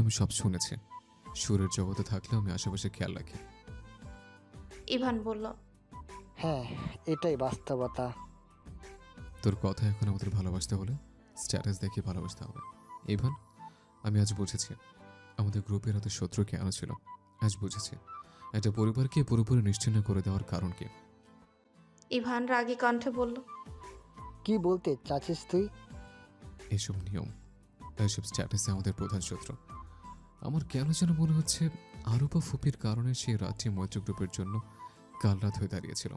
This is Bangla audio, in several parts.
আমি সব শুনেছি। সুরের জগতে থাকলেও আমি আশেপাশে খেয়াল রাখি। ইভান বলল, হ্যাঁ, এটাই বাস্তবতা। তোর কথা এখন আমাদের ভালোবাসতে হলে স্ট্যাটাস দেখিয়ে ভালোবাসতে হবে। ইভান, আমি আজ বুঝেছি আমাদের গ্রুপের হাতে শত্রু কেন ছিল। আজ বুঝেছি একটা পরিবারকে পুরোপুরি নিশ্চিহ্ন করে দেওয়ার কারণ কি। ইভান রাগী কণ্ঠে বলল, কি বলতে চাচ্ছিস তুই? এসব নিয়ম, এসব স্ট্যাটাসে আমাদের প্রধান শত্রু। আমার কেন যেন মনে হচ্ছে আরুপা ফুপির কারণে সেই রাত্রি মৈত্র গ্রুপের জন্য কাল রাত হয়ে দাঁড়িয়েছিল।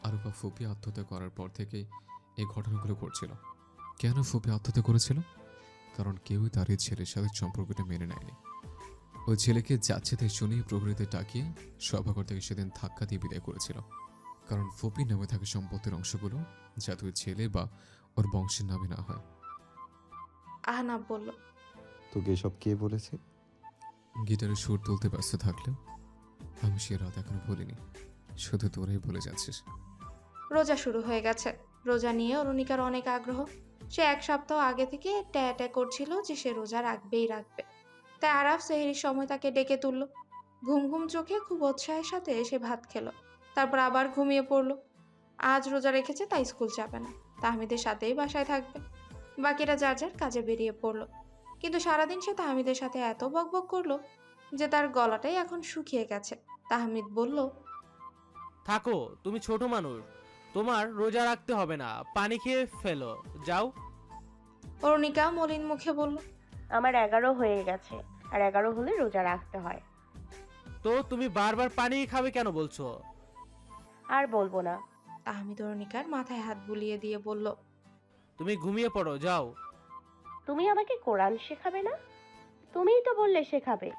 আরুপা ফুপি আত্মহত্যা করার পর থেকেই এই ঘটনাগুলো ঘটছিল। কেন ফুপি আত্মহত্যা করেছিল? কারণ কেউই তার এই ছেলের সাথে সম্পর্কটা মেনে নেয়নি। ওই ছেলেকে যাচ্ছে তাই শুনেই প্রহরীতে টাকিয়ে সভাঘর থেকে সেদিন ধাক্কা দিয়ে বিদায় করেছিল। কারণ ফুপির নামে থাকে সম্পত্তির অংশগুলো যাতে ওই ছেলে বা ওর বংশের নামে না হয়। আহনাব বলল, তোকে এসব কে বলেছে? গিটারে সুর তুলতে ব্যস্ত থাকলেও আমি সে রাত এখনো ভুলিনি। শুধু তোরাই বলে যাচ্ছিস। রোজা শুরু হয়ে গেছে। রোজা নিয়ে অরুণিকার অনেক আগ্রহ। সে 1 সপ্তাহ আগে থেকে ট্যাঁ করছিল যে সে রোজা রাখবেই রাখবে। তাই আরাফ সেহরির সময় তাকে ডেকে তুলল। ঘুম ঘুম চোখে খুব উৎসাহের সাথে সে ভাত খেলো। তারপর আবার ঘুমিয়ে পড়ল। আজ রোজা রেখেছে তাই স্কুল যাবে না, তাহমিদের সাথেই বাসায় থাকবে। বাকিরা যার যার কাজে বেরিয়ে পড়ল। কিন্তু সারাদিন সে তাহমিদের সাথে এত বকবক করলো যে তার গলাটাই এখন শুকিয়ে গেছে। তাহমিদ বলল, থাকো, তুমি ছোট মানুষ, তোমার রোজা রাখতে হবে না, পানি খেয়ে ফেলো, যাও। অরুণিকা মলিন মুখে বলল, আমার 11 হয়ে গেছে, আর 11 হলে রোজা রাখতে হয়। তো তুমি বারবার পানি খাবে কেন বলছো? আর বলবো না। তাহমিদ অরুণিকার মাথায় হাত বুলিয়ে দিয়ে বলল, তুমি ঘুমিয়ে পড়ো, যাও। তুমি আমাকে কোরআন শেখাবে না? তুমিই তো বললে শেখাবে।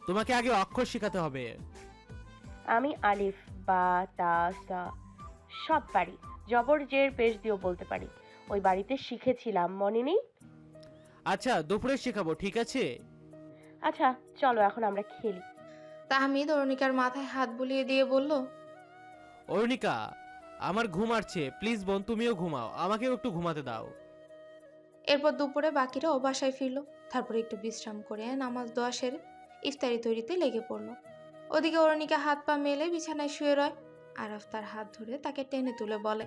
তোমাকে আগে অক্ষর শেখাতে হবে। আমি আলিফ বা তা সা সব পারি, জবর জের পেশ দিয়েও বলতে পারি। ওই বাড়িতে শিখেছিলাম, মনে নেই? আচ্ছা, দুপুরে শেখাবো, ঠিক আছে? আচ্ছা চলো এখন আমরা খেলি। তাহমিদ অরুণিকার মাথায় হাত বুলিয়ে দিয়ে বলল, অরুণিকা, আমার ঘুম আসছে, প্লিজ বোন তুমিও ঘুমাও, আমাকেও একটু ঘুমাতে দাও। এরপর দুপুরে বাকিরাও বাসায় ফিরল। তারপর একটু বিশ্রাম করে নামাজ দোয়া সেরে ইফতারি তৈরিতে লেগে পড়ল। ওদিকে অরুণিকা হাত পা মেলে বিছানায় শুয়ে রয়। আরাফ তার হাত ধরে তাকে টেনে তুলে বলে,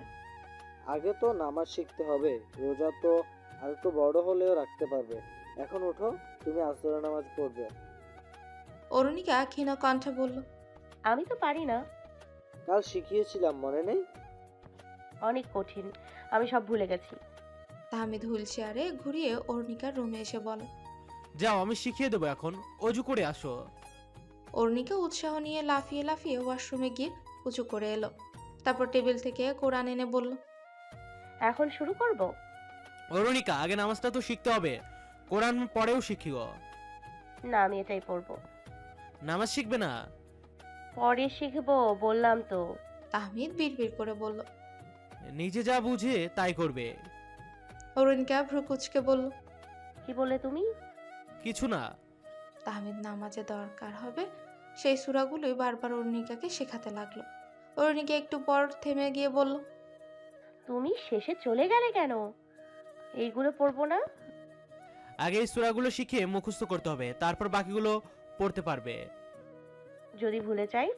আগে তো নামাজ শিখতে হবে, রোজা তো আর একটু বড় হলেও রাখতে পারবে। এখন ওঠো, তুমি আসরের নামাজ পড়বে। অরুণিকা ক্ষীণ কণ্ঠে বলল, আমি তো পারি না, কাল শিখিয়েছিলাম, মনে নেই? অনেক কঠিন, আমি সব ভুলে গেছি। তাহমিদ হুইল চেয়ারে ঘুরিয়ে অরুণিকার রুমে এসে বলে। যাও, আমি শিখিয়ে দেবো, এখন অজু করে আসো। অরুণিকা উৎসাহ নিয়ে লাফিয়ে লাফিয়ে ওয়াশরুমে গিয়ে উঁচু করে এলো। তারপর টেবিল থেকে কোরআন এনে বলল, এখন শুরু করব? অরুণিকা, আগে নামাজটা তো শিখতে হবে, কোরআন পরেও শিখিও। না, আমি এটাই পড়বো। নামাজ শিখবে না? পরে শিখবো বললাম তো। তাহমিদ বিড়বিড় করে বলল। নিজে যা বুঝে তাই করবে। অরুণিকা ভ্রু কুচকে বলল, কি বললে তুমি? কিছু না। তাহমিদ নামাজে দরকার হবে সেই সূরাগুলোই বারবার অরুণিকাকে শেখাতে লাগলো। অরুণিকা একটু পর থেমে গিয়ে বলল, তুমি শেষে চলে গেলে কেন? এইগুলো পড়বো না? আগে এই সূরাগুলো শিখে মুখস্থ করতে হবে, তারপর বাকিগুলো পড়তে পারবে। যদি ভুলে যাই?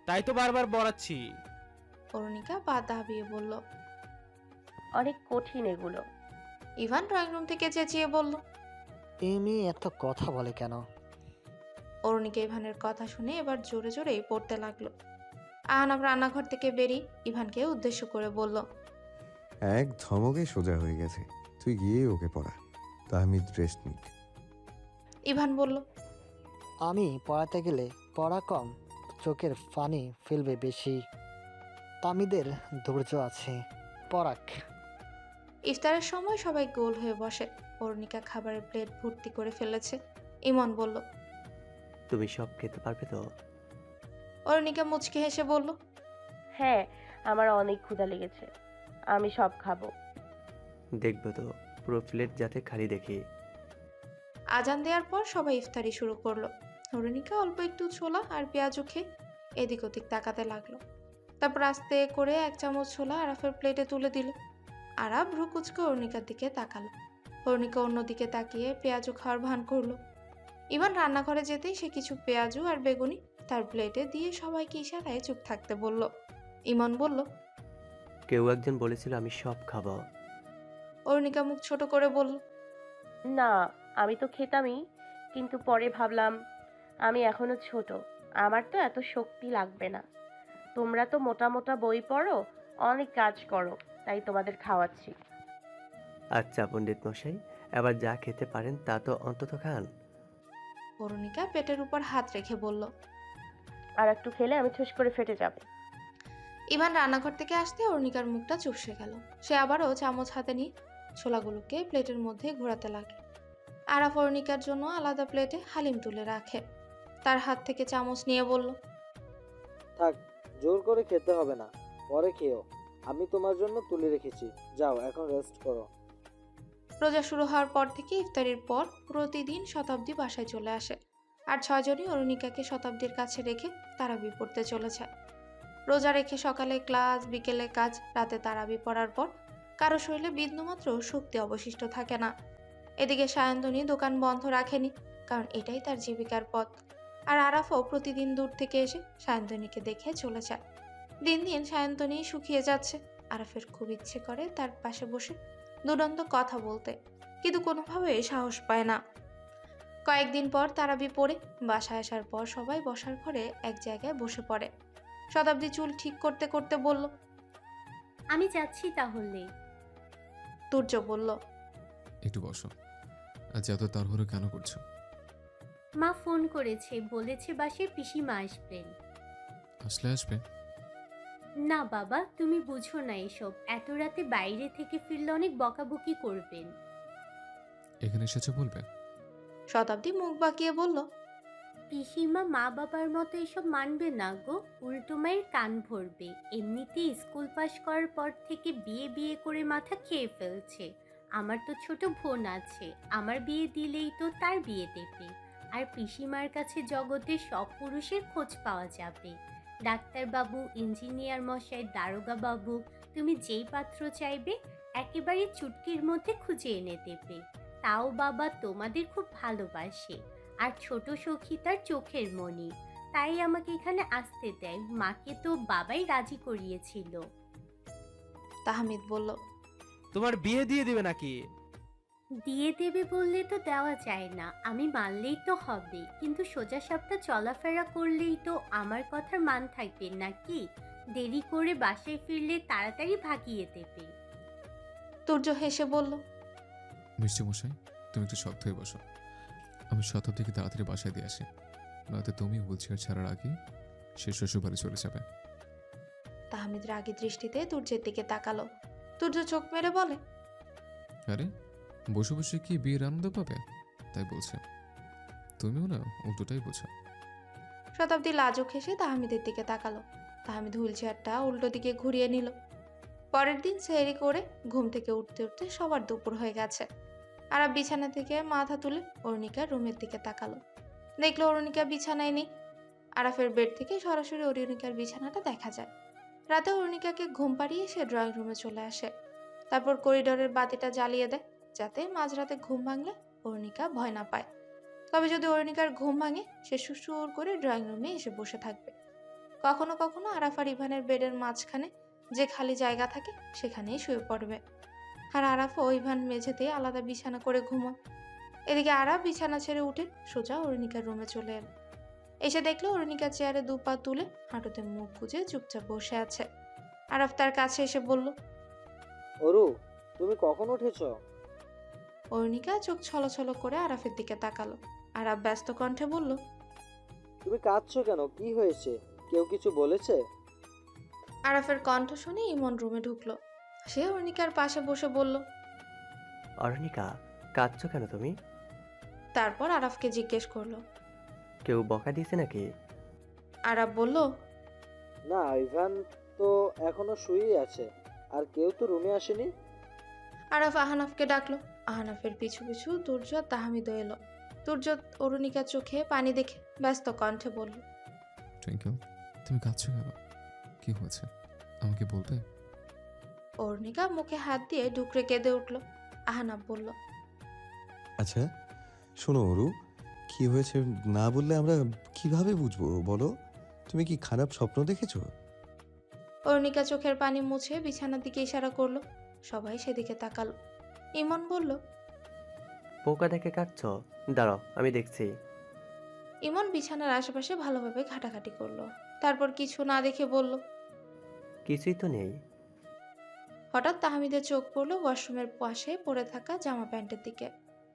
তাই তো বারবার বলাচ্ছি। অরুণিকা পা দাবিয়ে বলল। অনেক কঠিন এগুলো। ইভান ড্রয়িং রুম থেকে চেঁচিয়ে বলল। এই মেয়ে এত কথা বলে কেন? অরুণিকা ইভানের কথা শুনে এবার জোরে জোরেই পড়তে লাগলো। আহনাব রান্নাঘর থেকে বেরিয়ে ইভানকে উদ্দেশ্য করে বলল, এক ধমকে সোজা হয়ে গেছে, তুই গিয়ে ওকে পড়া, তাহমিদ রেস্ট নিক। ইভান বলল, আমি পড়াতে গেলে পড়া কম, চোখের পানি ফেলবে বেশি। তামিদের ধৈর্য আছে, পড়াক। ইফতারের সময় সবাই গোল হয়ে বসে। অরুণিকা খাবারের প্লেট ভর্তি করে ফেলেছে। ইমন বলল। তুমি সব খেতে পারবে তো? অরুণিকা মুচকি হেসে বলল, হ্যাঁ, আমার অনেক ক্ষুধা লেগেছে, আমি সব খাবো। দেখবে তো, পুরো প্লেট যাতে খালি দেখি। আজান দেওয়ার পর সবাই ইফতারি শুরু করলো। অরুণিকা অল্প একটু ছোলা আর পেঁয়াজু খেয়ে এদিক ওদিক তাকাতে লাগলো। তারপর আস্তে করে 1 চামচ ছোলা আরাফের প্লেটে তুলে দিল। আরাফ ভ্রু কুচকে অরুণিকার দিকে তাকালো। অরুণিকা অন্যদিকে তাকিয়ে পেঁয়াজু খাওয়ার ভান করলো। ইভান রান্নাঘরে যেতেই সে কিছু পেঁয়াজু আর বেগুনি তার প্লেটে দিয়ে সবাইকে ইশারায় চুপ থাকতে বলল। ইমন বলল। কেউ একজন বলেছিল আমি সব খাবো। অরুণিকা মুখ ছোট করে বলল। না, আমি তো খেতামই, কিন্তু পরে ভাবলাম আমি এখনো ছোট, আমার তো এত শক্তি লাগবে না। তোমরা তো মোটা মোটা বই পড়ো, অনেক কাজ করো, তাই তোমাদের খাওয়াচ্ছি। আচ্ছা পণ্ডিত মশাই, এবার যা খেতে পারেন তা তো অন্তত খান। অরুণিকা পেটের উপর হাত রেখে বলল। আর একটু খেলে আমি ঠুস করে ফেটে যাবে। ইভান রান্নাঘর থেকে আসতে অরুণিকার মুখটা চুপসে গেল। সে আবারও চামচ হাতে নিয়ে ছোলাগুলোকে প্লেটের মধ্যে ঘোরাতে লাগে। আরাফ অরুণিকার জন্য আলাদা প্লেটে হালিম তুলে রাখে। তার হাত থেকে চামচ নিয়ে বলল। থাক, জোর করে খেতে হবে না, পরে খেও। আমি তোমার জন্য তুলে রেখেছি, যাও এখন রেস্ট করো। রোজা শুরু হওয়ার পর থেকে ইফতারির পর প্রতিদিন শতাব্দী বাসায় চলে আসে, আর 6 জনই অরুণিকাকে শতাব্দীর কাছে রেখে তারাবি পড়তে চলেছে। রোজা রেখে সকালে ক্লাস, বিকেলে কাজ, রাতে তারাবি পড়ার পর কারো শরীরে বিন্দুমাত্র শক্তি অবশিষ্ট থাকে না। এদিকে সায়ন্তনী দোকান বন্ধ রাখেনি, কারণ এটাই তার জীবিকার পথ। আর আরাফও প্রতিদিন দূর থেকে এসে সায়ন্তনীকে দেখে চলে যায়। দিন দিন সায়ন্তনী শুকিয়ে যাচ্ছে। আরাফের খুব ইচ্ছে করে তার পাশে বসে দুরন্ত কথা বলতে, কিন্তু কোনোভাবেই সাহস পায় না। কয়েকদিন পর তারাবি পড়ে বাসায় আসার পর সবাই বসার ঘরে এক জায়গায় বসে পড়ে। শতাব্দী চুল ঠিক করতে করতে বলল। আমি যাচ্ছি তাহলে। তুর্য বলল। একটু বসো। আজ এত তাড়াহুড়ো কেন করছো? মা ফোন করেছে, বলেছে বাসায় পিসিমা আসবেন। আসলে আসবে। না বাবা, তুমি বুঝো না এসব, এত রাতে বাইরে থেকে ফিরলে অনেক বকাবকি করবেন। এখানে এসেছো বলবে? শতাব্দী মুখ বাঁকিয়ে বলল। পিসিমা মা বাবার মতো এসব মানবে না গো, উল্টো মায়ের কান ভরবে। এমনিতেই স্কুল পাশ করার পর থেকে বিয়ে বিয়ে করে মাথা খেয়ে ফেলছে। আমার তো ছোট বোন আছে, আমার বিয়ে দিলেই তো তার বিয়ে দেবে। আর পিসিমার কাছে জগতের সব পুরুষের খোঁজ পাওয়া যাবে। ডাক্তারবাবু, ইঞ্জিনিয়ার মশাই, দারোগা বাবু, তুমি যেই পাত্র চাইবে একেবারে চুটকির মধ্যে খুঁজে এনে দেবে। তাও বাবা তোমাদের খুব ভালোবাসে, আর ছোট সখী তার চোখের মণি, তাই আমাকে এখানে আসতে দেয়। মাকে তো বাবাই রাজি করিয়েছিল। তাহমিদ বলল। তোমার বিয়ে দিয়ে দিবে নাকি? দিয়ে দেবে বললে তো দেওয়া যায় না, আমি মানলেই তো হবে, কিন্তু সোজা সাপটা চলাফেরা করলেই তো আমার কথার মান থাকবে নাকি? দেরি করে বাসায় ফিরলে তাড়াতাড়ি ভাগিয়ে দেবে। তুর্য হেসে বলল। মিষ্টি মশাই, তুমি একটু শক্ত হয়ে বসো। আমি শতাব্দীকে তাড়াতাড়ি বাসায় দিয়ে আসি, নয়তো তুমি হুইলচেয়ার ছাড়ার আগেই সে শ্বশুর বাড়ি চলে যাবে। তাহমিদ রাগী দৃষ্টিতে তুর্যের দিকে তাকালো। তুর্য চোখ মেরে বলে। আরে বসে বসে কি বিয়ের আনন্দ পাবে তাই বলছে? তুমিও না উল্টোটাই বোঝো। শতাব্দী লাজুক হেসে তাহমিদের দিকে তাকালো। তাহমিদ হুইলচেয়ারটা উল্টো দিকে ঘুরিয়ে নিল। পরের দিন সেহরি করে ঘুম থেকে উঠতে উঠতে সবার দুপুর হয়ে গেছে। আরাফ বিছানা থেকে মাথা তুলে অরুণিকার রুমের দিকে তাকালো। দেখলো অরুণিকা বিছানায় নেই। আরাফের বেড থেকে সরাসরি অরুণিকার বিছানাটা দেখা যায়। রাতে অরুণিকাকে ঘুম পাড়িয়ে সে ড্রয়িং রুমে চলে আসে। তারপর করিডোরের বাতিটা জ্বালিয়ে দেয়, যাতে মাঝরাতে ঘুম ভাঙলে অরুণিকা ভয় না পায়। তবে যদি অরুণিকার ঘুম ভাঙে, সে সুসুর করে ড্রয়িং রুমে এসে বসে থাকবে। কখনো কখনো আরাফ আর ইভানের বেডের মাঝখানে যে খালি জায়গা থাকে সেখানেই শুয়ে পড়বে। আর আরাফও ইভান মেঝেতে আলাদা বিছানা করে ঘুমোয়। এদিকে আরাফ বিছানা ছেড়ে উঠে সোজা অরুণিকার রুমে চলে এলো। এসে দেখলো অরুণিকা চেয়ারে 2 পা তুলে হাঁটুতে মুখ গুজে চুপচাপ বসে আছে। আরাফ তার কাছে এসে বলল। অরু, তুমি কখন উঠেছো? অরুণিকা চোখ ছলছল করে আরাফের দিকে তাকালো। আরাফ ব্যস্ত কণ্ঠে বলল। তুমি কাঁদছো কেন, কি হয়েছে? কেউ কিছু বলেছে? আরাফের কণ্ঠ শুনে ইমন রুমে ঢুকলো। সে অরুণিকার পাশে বসে বলল। অরুণিকা, কাঁদছো কেন তুমি? তারপর আরাফকে জিজ্ঞেস করলো। কেউ বকা দিয়েছে নাকি? আরাফ বলল। না, ইভান তো এখনো শুয়েই আছে, আর কেউ তো রুমে আসেনি। আরাফ আহনাফকে ডাকলো। আহনাফের পিছু পিছু তুর্য আর তাহমিদও এলো। তুর্য অরুণিকার চোখে পানি দেখে ব্যস্ত কণ্ঠে বলল। টুইঙ্কেল, তুমি কাঁদছো কেন? কি হয়েছে আমাকে বলবে? অরুণিকা মুখে হাত দিয়ে ডুকরে কেঁদে উঠল। আহনাফ বলল। আচ্ছা শোনো অরু, কি হয়েছে না বললে আমরা কিভাবে বুঝবো বলো? তুমি কি খারাপ স্বপ্ন দেখেছো? অরুণিকা চোখের পানি মুছে বিছানার দিকে ইশারা করলো। সবাই সেদিকে তাকালো। ইমন বলল, পোকা দেখে কাঁদছ? দাঁড়াও, আমি দেখছি। ইমন বিছানার আশেপাশে ভালোভাবে ঘাটাঘাটি করলো। তারপর কিছু না দেখে বলল। কিছুই তো নেই। হঠাৎ তাহমিদের চোখ পড়লো ওয়াশরুমের পাশে পড়ে থাকা জামা প্যান্টের দিকে।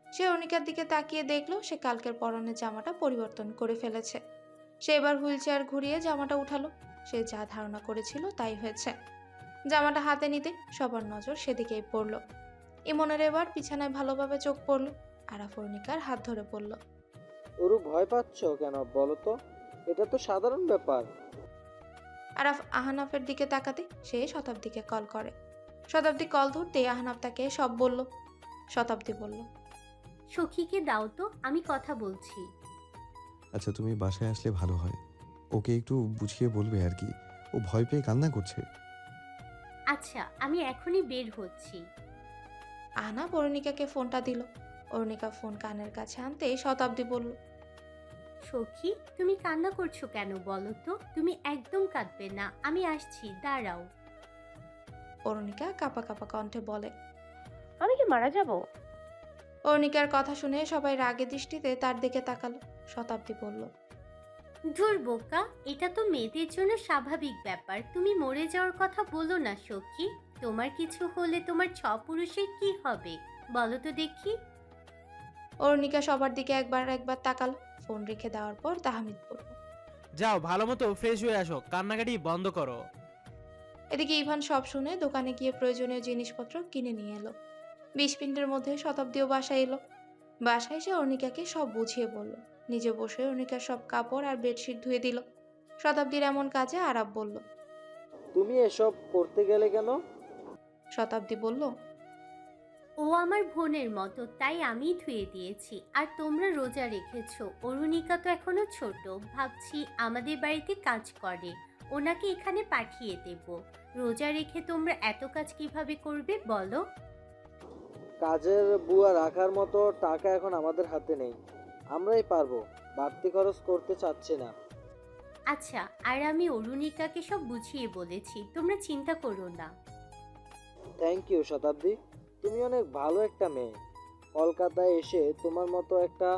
সে অনিকার দিকে তাকিয়ে দেখলো সে কালকের পরনের জামাটা পরিবর্তন করে ফেলেছে। সে এবার হুইল চেয়ার ঘুরিয়ে জামাটা উঠালো। সে যা ধারণা করেছিল তাই হয়েছে। জামাটা হাতে নিতে সবার নজর সেদিকেই পড়লো। ইমনের এবার বিছানায় ভালোভাবে চোখ পড়লো। আরাফ অরুণিকার হাত ধরে পড়ল। ওরু ভয় পাচ্ছ কেন বলো তো? এটা তো সাধারণ ব্যাপার। আরাফ আহনাফের দিকে তাকাতে সে শতাব্দীকে কল করে। শতাব্দী কল ধরতেই আহনাফ তাকে সব বলল। শতাব্দী বলল, সখীকে দাও তো, আমি কথা বলছি। আচ্ছা, তুমি বাসায় আসলে ভালো হয়। ওকে একটু বুঝিয়ে বলবে আর কি। ও ভয় পেয়ে কান্না করছে। আচ্ছা, আমি এখনই বের হচ্ছি। আহনাফ অরুণিকাকে ফোনটা দিল। অরুণিকা ফোন কানের কাছে আনতে শতাব্দী বলল, সখী, তুমি কান্না করছো কেন বলো তো? তুমি একদম কাঁদবে না, আমি আসছি, দাঁড়াও। অরুণিকা কাঁপা কাঁপা কণ্ঠে বলে। আমি কি মারা যাব? অরুণিকার কথা শুনে সবাই রাগে দৃষ্টিতে তার দিকে তাকালো। শতাব্দী বলল, ধুর বোকা, এটা তো মেয়েদের জন্য স্বাভাবিক ব্যাপার। তুমি মরে যাওয়ার কথা বলো না সখী। তোমার কিছু হলে তোমার পুরুষের কি হবে বলো তো দেখি। অরুণিকা সবার দিকে একবার একবার তাকালো। ফোন রেখে দেওয়ার পর তাহমিদ বলল, যাও ভালো মতো ফ্রেশ হয়ে আসো, কান্নাকাটি বন্ধ করো। এদিকে ইভান সব শুনে দোকানে গিয়ে প্রয়োজনীয় জিনিসপত্র কিনে নিয়ে এলো। 20 মিনিটের মধ্যে শতাব্দীও বাসায় এলো। বাসায় এসে অরুণিকাকে সব বুঝিয়ে বলল। নিজে বসে অরুণিকার সব কাপড় আর বেডশিট ধুয়ে দিল। শতাব্দীর এমন কাজে আরাপ বলল। তুমি এসব করতে গেলে কেন? শতাব্দী বলল, ও আমার বোনের মতো, তাই আমি ধুয়ে দিয়েছি। আর তোমরা রোজা রেখেছো, অরুণিকা তো এখনো ছোট, ভাবছি আমাদের বাড়িতে কাজ করে, ওনাকে এখানে পাঠিয়ে দেব। রোজা রেখে তোমরা এত কাজ কিভাবে করবে বলো? কাজের বুয়া রাখার মতো টাকা এখন আমাদের হাতে নেই। আমরাই পারবো, বাড়তি খরচ করতে চাচ্ছি না। আচ্ছা, আর আমি অরুণিকাকে সব বুঝিয়ে বলেছি, তোমরা চিন্তা করো না। থ্যাংক ইউ শতাব্দী, তুমি অনেক ভালো একটা মেয়ে। কলকাতায় এসে তোমার মতো একটা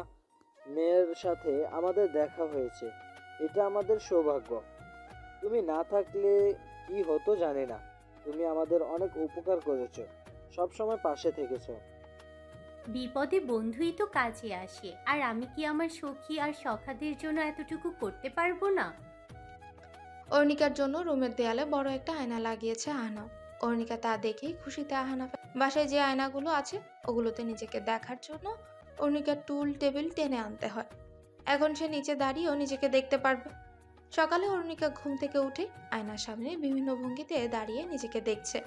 মেয়ের সাথে আমাদের দেখা হয়েছে, এটা আমাদের সৌভাগ্য। তুমি না থাকলে কি হতো জানি না। তুমি আমাদের অনেক উপকার করেছো, সব সময় পাশে থেকেছো। বিপদে বন্ধুই তো কাজে আসে, আর আমি কি আমার সখী আর সখাদের জন্য এতটুকু করতে পারবো না? অরুণিকার জন্য রুমের দেয়ালে বড় একটা আয়না লাগিয়েছে আহনাফ। অরুণিকা তা দেখেই খুশিতে আহনাফ বাসায় যে আয়নাগুলো আছে ওগুলোতে নিজেকে দেখার জন্য অরুণিকার টুল টেবিল টেনে আনতে হয়। এখন সে নিচে দাঁড়িয়েও নিজেকে দেখতে পারবে। সকালে অরুণিকা ঘুম থেকে উঠে আয়নার সামনে বিভিন্ন ভঙ্গিতে দাঁড়িয়ে নিজেকে দেখছে।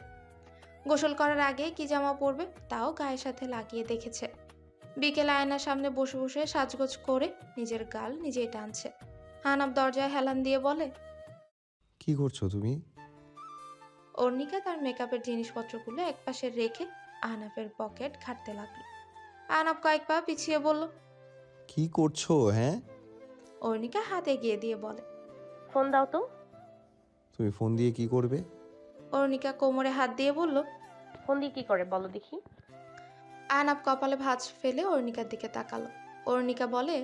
গোসল করার আগে কি জামা পরবে তাও গায়ের সাথে লাগিয়ে দেখেছে। বিকেলে আয়নার সামনে বসে বসে সাজগোজ করে নিজের গাল নিজেই টানছে। আহনাফ দরজায় হেলান দিয়ে বলে, কি করছো তুমি? অর্ণিকা তার মেকআপের জিনিসপত্রগুলো একপাশে রেখে আহনাফের পকেট ঘাঁটতে লাগলো। আহনাফ কয়েক পা পিছিয়ে বলল। কি করছো হ্যাঁ? অর্ণিকা হাত এগিয়ে দিয়ে বলে। ফোন দাও তো। তুমি ফোন দিয়ে কি করবে? অর্ণিকা কোমরে হাত দিয়ে বলল। ফোন দিয়ে কি করে বলো দেখি। আহনাফ কপালে ভাঁজ ফেলে অর্ণিকার দিকে তাকালো। অর্ণিকা বলে,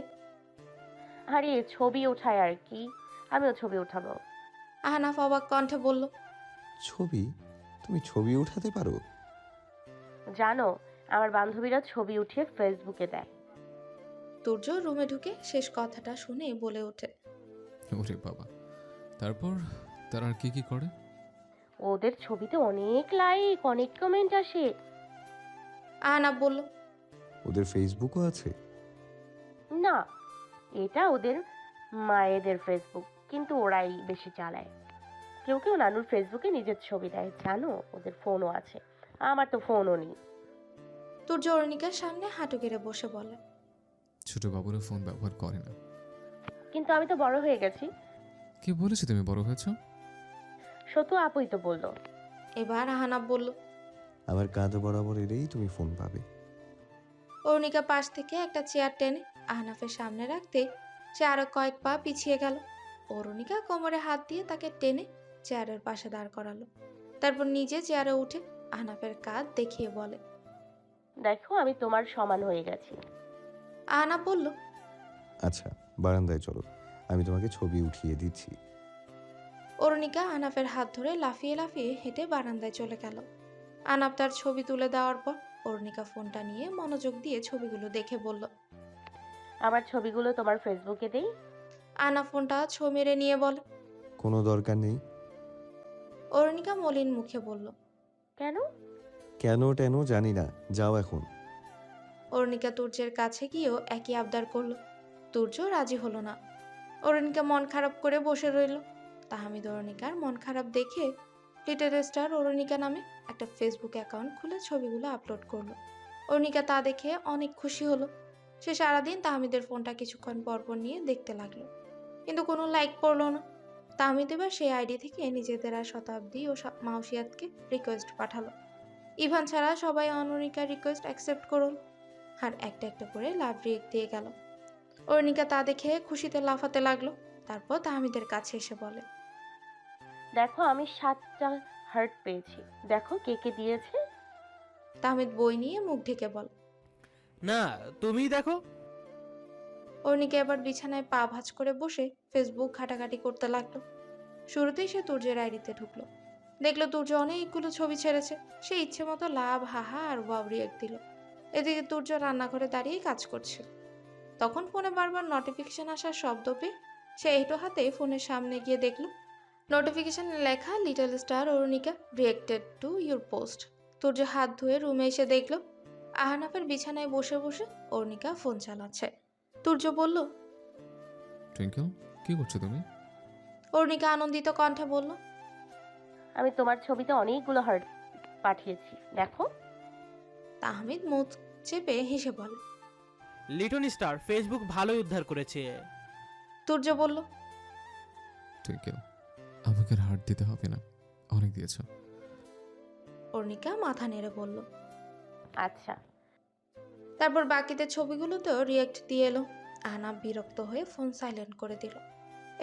আরে ছবি ওঠায় আর কি, আমিও ছবি উঠাবো। আহনাফ অবাক কণ্ঠে বলল, ছবি? তুমি ছবি উঠাতে পারো? জানো, আমার বান্ধবীরা ছবি উঠিয়ে ফেসবুকে দেয়। তুর্য রুমে ঢুকে শেষ কথাটা শুনে বলে ওঠে। ওরে বাবা, তারপর তারা আর কি কি করে? ওদের ছবিতে অনেক লাইক, অনেক কমেন্ট আসে। আহনাফ বলল, ওদের ফেসবুকও আছে? না, এটা ওদের মায়েদের ফেসবুক, কিন্তু ওরাই বেশি চালায়। কেউ কেউ নানুর ফেসবুকে নিজের ছবি দেয়, জানো ওদের ফোনও আছে, আমার তো ফোনও নেই। তুর্য অর্ণিকার সামনে হাঁটু গেড়ে বসে বলে, ছোট বাবুরা ফোন ব্যবহার করে না। কিন্তু আমি তো বড় হয়ে গেছি। কে বলেছে তুমি বড় হয়েছো? সত্য আপুই তো বললো। এবার আহনাফ বলল। আমার কাঁধ বরাবর এলেই তুমি ফোন পাবে। অর্ণিকা পাশ থেকে একটা চেয়ার টেনে আহনাফের সামনে রাখতে সে আরো কয়েক পা পিছিয়ে গেল। অরুণিকা কোমরে হাত দিয়ে তাকে টেনে চেয়ারের পাশে দাঁড় করালো। তারপর নিজে চেয়ারে উঠে আহনাফের কাঁধ দেখিয়ে বলে, দেখো আমি তোমার সমান হয়ে গেছি। আহনাফ বলল, আচ্ছা, বারান্দায় চলো, আমি তোমাকে ছবি উঠিয়ে দিচ্ছি। অরুণিকা আহনাফের হাত ধরে লাফিয়ে লাফিয়ে হেঁটে বারান্দায় চলে গেল। আহনাফ তার ছবি তুলে দেওয়ার পর অরুণিকা ফোনটা নিয়ে মনোযোগ দিয়ে ছবিগুলো দেখে বলল, আমার ছবিগুলো তোমার ফেসবুকে দেই। আহনাফ ফোনটা ছো মেরে নিয়ে বলে। কোনো দরকার নেই। অরুণিকা মলিন মুখে বলল। কেন? কেন টেন জানি না, যাও এখন। অরুণিকা তুর্যের কাছে গিয়েও একই আবদার করলো। তুর্য রাজি হলো না। অরুণিকা মন খারাপ করে বসে রইল। তাহমিদ অরুণিকার মন খারাপ দেখে লিটল স্টার অরুণিকা নামে একটা ফেসবুক অ্যাকাউন্ট খুলে ছবিগুলো আপলোড করলো। অরুণিকা তা দেখে অনেক খুশি হলো। সে সারাদিন তাহমিদের ফোনটা কিছুক্ষণ পরপর নিয়ে দেখতে লাগলো, কিন্তু কোনো লাইক পড়লো না। তাহমিদ এবার সেই আইডি থেকে নিজেদের আর শতাব্দী ও মাউসিয়াতকে রিকোয়েস্ট পাঠালো। ইভান ছাড়া সবাই অরুণিকার রিকোয়েস্ট অ্যাকসেপ্ট করুন আর একটা একটা করে লাভ রিয়েক্ট দিয়ে গেল। অরুণিকা তা দেখে খুশিতে লাফাতে লাগলো। তারপর তাহমিদের কাছে এসে বলে, দেখো আমি 7টা হার্ট পেয়েছি, দেখো কে কে দিয়েছে। তাহমিদ বই নিয়ে মুখ ঢেকে বলে। না, তুমিই দেখো। অরুণিকা এবার বিছানায় পা ভাঁজ করে বসে ফেসবুক ঘাটাঘাটি করতে লাগলো। শুরুতেই সে তুর্যের আইডিতে ঢুকলো। দেখলো তুর্য অনেকগুলো ছবি ছেড়েছে। সে ইচ্ছে মতো লাভ, হাহা আর ওয়াও রিয়েক্ট দিল। এদিকে তুর্য রান্নাঘরে দাঁড়িয়ে কাজ করছে। তখন ফোনে বারবার নোটিফিকেশন আসার শব্দ পেয়ে সে এঁটো হাতে ফোনের সামনে গিয়ে দেখলো নোটিফিকেশনে লেখা, little star Arunika reacted to your post. Turya হাত ধুয়ে রুমে এসে দেখলো আহনাফের বিছানায় বসে বসে অরুণিকা ফোন চালাচ্ছে। তুর্য বলল, টুইঙ্কেল, কি করছো তুমি? অরুণিকা আনন্দিত কণ্ঠে বলল, আমি তোমার ছবিতে অনেকগুলো হার্ট পাঠিয়েছি, দেখো। তাহমিদ মুখ চেপে হেসে বলে। লিটন স্টার ফেসবুক ভালোই উদ্ধার করেছে। তুর্য বলল, টুইঙ্কেল, আমাকে আর হার্ট দিতে হবে না, অনেক দিয়েছো। অরুণিকা মাথা নেড়ে বলল। আচ্ছা। তারপর বাকিদের ছবিগুলোতেও রিয়েক্ট দিয়ে এলো। আহনাফ বিরক্ত হয়ে ফোন সাইলেন্ট করে দিল।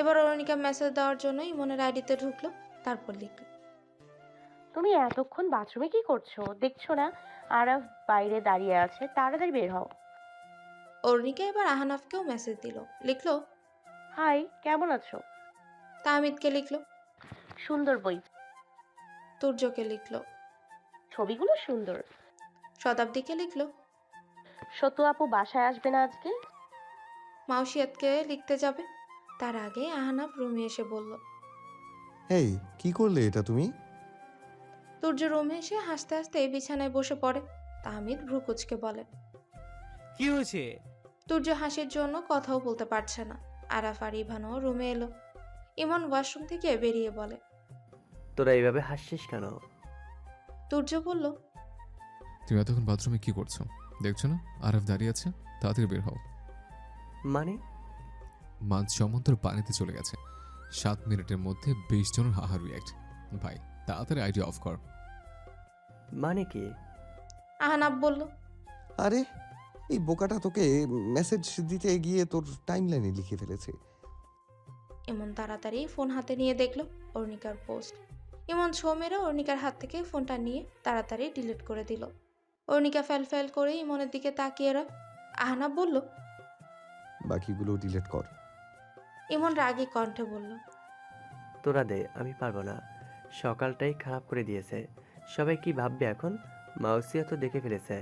এবার অরুণিকা মেসেজ দেওয়ার জন্য ইমনের আইডিতে ঢুকলো। তারপর লিখল, তুমি এতক্ষণ বাথরুমে কি করছো? দেখছো না আরাফ বাইরে দাঁড়িয়ে আছে, তাড়াতাড়ি বের হও। অরুণিকা এবার আহনাফকেও মেসেজ দিল। লিখলো, হাই, কেমন আছো? তাহমিদকে লিখলো, সুন্দর বই। তুর্যকে লিখলো, ছবিগুলো সুন্দর। শতাব্দীকে লিখলো, সতু আপু বাসায় আসবে না আজকে? মাউসিয়াতকে লিখতে যাবে। তার আগে আহনাফ রুমে এসে বলল। এই, কি করলে এটা তুমি? তুর্য রুমে এসে হাসতে হাসতে বিছানায় বসে পড়ে। তাহমিদ ভ্রুকুচকে বলে। কি হয়েছে? তুর্য হাসির জন্য কথাও বলতে পারছে না। আরাফ আর ইভানও রুমে এলো। ইমন ওয়াশরুম থেকে বেরিয়ে বলে, তোরা এইভাবে হাসছিস কেন? তুর্য বলল, তুমি এতক্ষণ বাথরুমে কি করছো? দেখছো না আরফ দাঁড়িয়ে আছে? তাড়াতাড়ি বের হও। মানে? মাঝ সমুদ্র পানিতে চলে গেছে। 7 মিনিটের মধ্যে 20 জনের হাহা রিয়াক্ট। ভাই, তাড়াতাড়ি আইডি অফ কর। মানে কি? আহনাফ বলল, আরে, এই বোকাটা তোকে মেসেজ দিতে গিয়ে তোর টাইমলাইনে লিখে ফেলেছে। ইমন তাড়াতাড়ি ফোন হাতে নিয়ে দেখলো অরুণিকার পোস্ট। ইমন ছো মেরে অরুণিকার হাত থেকে ফোনটা নিয়ে তাড়াতাড়ি ডিলিট করে দিল। অরুণিকা ফেল ফেল করে ইমনের দিকে তাকিয়ে রয়। আহনাফ বলল, বাকিগুলো ডিলিট কর। ইমন রাগী কণ্ঠে বলল, তোরা দে, আমি পারবো না। সকালটাই খারাপ করে দিয়েছে। সবাই কি ভাববে এখন? মাউসিয়া তো দেখে ফেলেছে।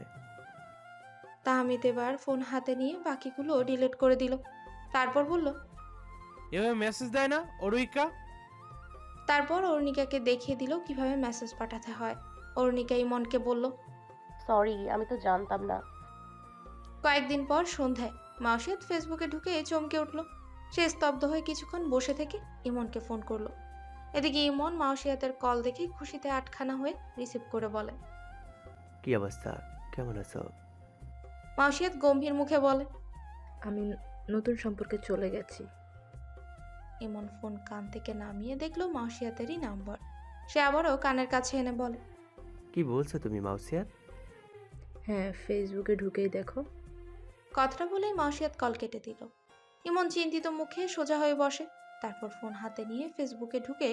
তাহমিদ এবার ফোন হাতে নিয়ে বাকিগুলো ডিলিট করে দিল। তারপর বলল, এভাবে মেসেজ দেয় না অরুণিকা। তারপর অরুণিকাকে দেখিয়ে দিল কিভাবে মেসেজ পাঠাতে হয়। অরুণিকা ইমনকে বলল, সরি, আমি তো জানতাম না। কয়েকদিন পর সন্ধ্যায় মাউসিয়াত ফেসবুকে ঢুকে চমকে উঠল। সে স্তব্ধ হয়ে কিছুক্ষণ বসে থেকে ইমনকে ফোন করলো। এদিকে ইমন মাউসিয়াতের কল দেখে খুশিতে আটখানা হয়ে রিসিভ করে বলে, কি অবস্থা, কেমন আছো? মাউসিয়াত গম্ভীর মুখে বলে, আমি নতুন সম্পর্কে চলে গেছি। ইমন ফোন কান থেকে নামিয়ে দেখলো মাউসিয়াতেরই নাম্বার। সে আবারও কানের কাছে এনে বলে, কি বলছো তুমি মাউসিয়া? হ্যাঁ, ফেসবুকে ঢুকেই দেখো। কথাটা বলেই মাসিয়াত কল কেটে দিল। ইমন চিন্তিত মুখে সোজা হয়ে বসে, তারপর ফোন হাতে নিয়ে ফেসবুকে ঢুকে